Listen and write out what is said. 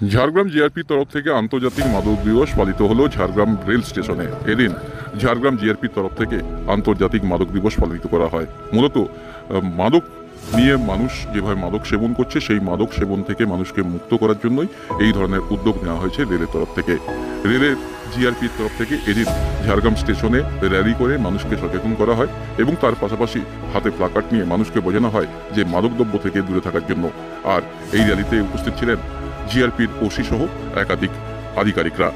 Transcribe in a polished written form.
ঝাড়গ্রাম জিআরপির তরফ থেকে আন্তর্জাতিক মাদক দিবস পালিত হলো ঝাড়গ্রাম রেল স্টেশনে। এদিন ঝাড়গ্রাম জিআরপির তরফ থেকে আন্তর্জাতিক মাদক দিবস পালিত করা হয়। মূলত মাদক নিয়ে মানুষ যেভাবে মাদক সেবন করছে, সেই মাদক সেবন থেকে মানুষকে মুক্ত করার জন্যই এই ধরনের উদ্যোগ নেওয়া হয়েছে রেলের তরফ থেকে। রেলের জিআরপির তরফ থেকে এদিন ঝাড়গ্রাম স্টেশনে র্যালি করে মানুষকে সচেতন করা হয় এবং তার পাশাপাশি হাতে প্লাকার্ড নিয়ে মানুষকে বোঝানো হয় যে মাদকদ্রব্য থেকে দূরে থাকার জন্য। আর এই র্যালিতে উপস্থিত ছিলেন জিআরপির ওসি সহ একাধিক আধিকারিকরা।